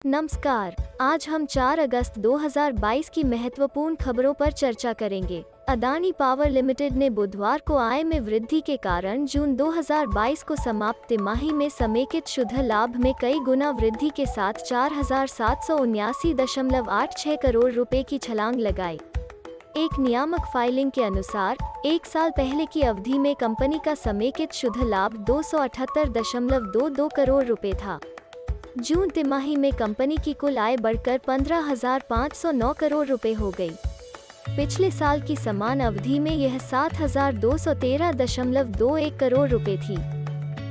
नमस्कार। आज हम 4 अगस्त 2022 की महत्वपूर्ण खबरों पर चर्चा करेंगे। अदानी पावर लिमिटेड ने बुधवार को आय में वृद्धि के कारण जून 2022 को समाप्त तिमाही में समेकित शुद्ध लाभ में कई गुना वृद्धि के साथ 4,779.86 करोड़ रुपए की छलांग लगाई। एक नियामक फाइलिंग के अनुसार, एक साल पहले की अवधि में कंपनी का समेकित शुद्ध लाभ 278.22 करोड़ रुपए था। जून तिमाही में कंपनी की कुल आय बढ़कर 15,509 करोड़ रुपए हो गई। पिछले साल की समान अवधि में यह 7,213.21 करोड़ रुपए थी।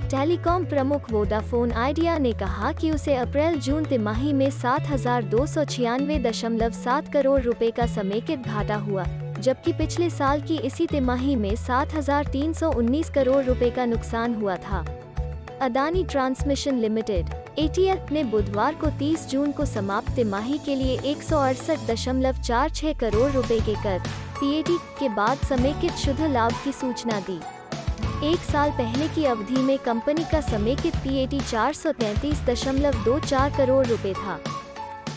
टेलीकॉम प्रमुख वोडाफोन आइडिया ने कहा कि उसे अप्रैल-जून तिमाही में 7,296.7 करोड़ रुपए का समेकित घाटा हुआ, जबकि पिछले साल की इसी तिमाही में 7,319 करोड़ रुपए का नुकसान हुआ था। अदानी ट्रांसमिशन लिमिटेड (ATL) ने बुधवार को 30 जून को समाप्त तिमाही के लिए 168.46 करोड़ रुपए के कर (PAT) के बाद समेकित शुद्ध लाभ की सूचना दी। एक साल पहले की अवधि में कंपनी का समेकित PAT 433.24 करोड़ रुपए था।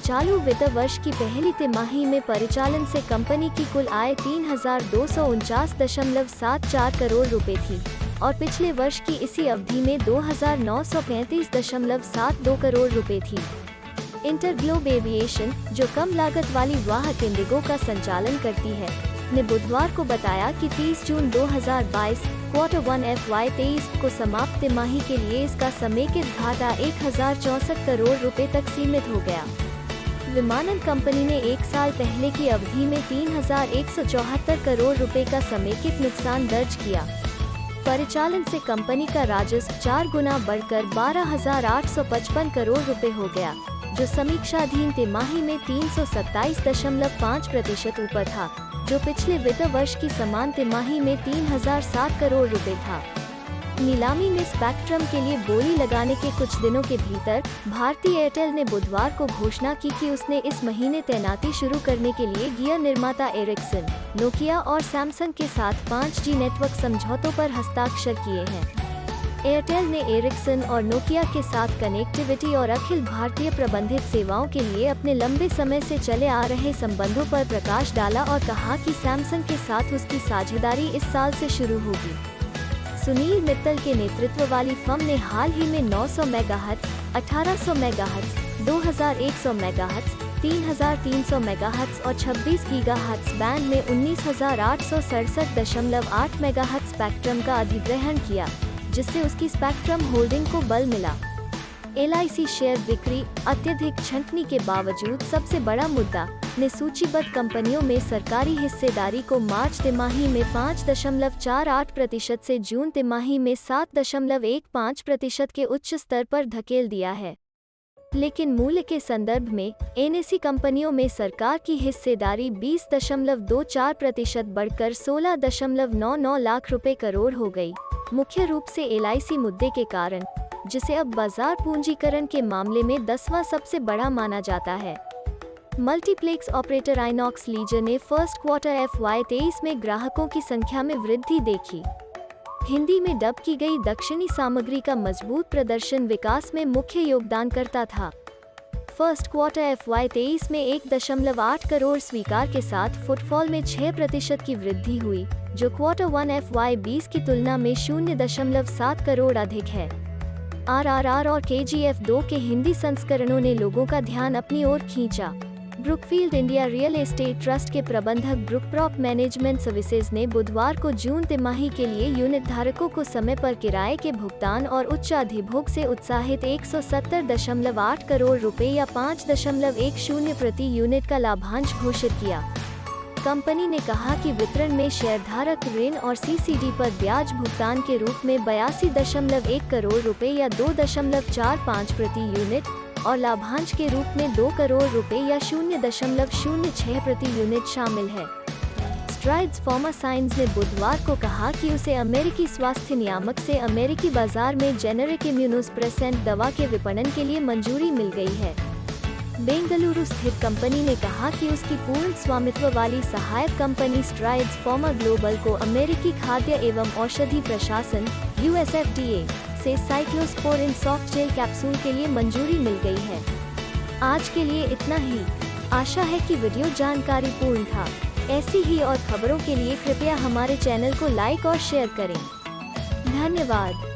चालू वित्त वर्ष की पहली तिमाही में परिचालन से कंपनी की कुल आय 3,249.74 करोड़ रुपए थी और पिछले वर्ष की इसी अवधि में 2,935.72 करोड़ रुपए थी। इंटरग्लोब एविएशन, जो कम लागत वाली वाहक इंडिगो का संचालन करती है, ने बुधवार को बताया कि 30 जून 2022 क्वार्टर 1 FY23 को समाप्त तिमाही के लिए इसका समेकित घाटा 1,064 करोड़ रुपए तक सीमित हो गया। विमानन कंपनी ने एक साल पहले की अवधि में 3,174 करोड़ रुपए का समेकित नुकसान दर्ज किया। परिचालन से कंपनी का राजस्व 4 गुना बढ़कर 12,855 करोड़ रुपए हो गया, जो समीक्षाधीन तिमाही में 327.5% ऊपर था, जो पिछले वित्त वर्ष की समान तिमाही में 3,007 करोड़ रुपए था। नीलामी में स्पेक्ट्रम के लिए बोली लगाने के कुछ दिनों के भीतर भारती एयरटेल ने बुधवार को घोषणा की कि उसने इस महीने तैनाती शुरू करने के लिए गियर निर्माता एरिक्सन, नोकिया और सैमसंग के साथ 5G नेटवर्क समझौतों पर हस्ताक्षर किए हैं। एयरटेल ने एरिक्सन और नोकिया के साथ कनेक्टिविटी और अखिल भारतीय प्रबंधित सेवाओं के लिए अपने लंबे समय से चले आ रहे संबंधों पर प्रकाश डाला और कहा कि सैमसंग के साथ उसकी साझेदारी इस साल से शुरू होगी। सुनील मित्तल के नेतृत्व वाली फर्म ने हाल ही में 900 मेगाहर्ट्ज, 1800 मेगाहर्ट्ज, 2100 मेगाहर्ट्ज, 3300 मेगाहर्ट्ज और 26 गीगाहर्ट्ज बैंड में 19,867.8 मेगाहर्ट्ज स्पेक्ट्रम का अधिग्रहण किया, जिससे उसकी स्पेक्ट्रम होल्डिंग को बल मिला। LIC शेयर बिक्री अत्यधिक छंटनी के बावजूद सबसे बड़ा मुद्दा ने सूचीबद्ध कंपनियों में सरकारी हिस्सेदारी को मार्च तिमाही में 5.48% से जून तिमाही में 7.15% के उच्च स्तर पर धकेल दिया है। लेकिन मूल्य के संदर्भ में NSE कंपनियों में सरकार की हिस्सेदारी 20.24% बढ़कर 16.99 लाख रुपए करोड़ हो गई, मुख्य रूप से LIC मुद्दे के कारण, जिसे अब बाजार पूंजीकरण के मामले में 10वां सबसे बड़ा माना जाता है। मल्टीप्लेक्स ऑपरेटर आइनॉक्स लीजर ने फर्स्ट क्वार्टर FY23 में ग्राहकों की संख्या में वृद्धि देखी। हिंदी में डब की गई दक्षिणी सामग्री का मजबूत प्रदर्शन विकास में मुख्य योगदानकर्ता था। फर्स्ट क्वार्टर FY23 में 1.8 करोड़ स्वीकार के साथ फुटफॉल में 6% की वृद्धि हुई, जो क्वार्टर 1 FY20 की तुलना में 0.7 करोड़ अधिक है। RRR और KGF 2 के हिंदी संस्करणों ने लोगों का ध्यान अपनी ओर खींचा। Brookfield India real estate trust के प्रबंधक ब्रुकप्रॉप मैनेजमेंट सर्विसेज ने बुधवार को जून तिमाही के लिए यूनिट धारकों को समय पर किराए के भुगतान और उच्च अधिभोग से उत्साहित 170.8 करोड़ रुपए या 5.10 प्रति यूनिट का लाभांश घोषित किया। कंपनी ने कहा कि वितरण में शेयरधारक ऋण और CCD पर ब्याज भुगतान के रूप में 82.1 करोड़ रुपए या 2.45 प्रति यूनिट और लाभांश के रूप में 2 करोड़ रुपए या 0.06 प्रति यूनिट शामिल है। स्ट्राइड्स फार्मा साइंस ने बुधवार को कहा कि उसे अमेरिकी स्वास्थ्य नियामक से अमेरिकी बाजार में जेनेरिक इम्यूनोसप्रेसेंट दवा के विपणन के लिए मंजूरी मिल गई है। बेंगलुरु स्थित कंपनी ने कहा कि उसकी पूर्ण स्वामित्व वाली सहायक कंपनी स्ट्राइड्स फार्मा ग्लोबल को अमेरिकी खाद्य एवं औषधि प्रशासन (US FDA) से साइक्लोस्पोरिन सॉफ्ट जेल कैप्सूल के लिए मंजूरी मिल गई है। आज के लिए इतना ही। आशा है कि वीडियो जानकारीपूर्ण था। ऐसी ही और खबरों के लिए कृपया हमारे चैनल को लाइक और शेयर करें। धन्यवाद।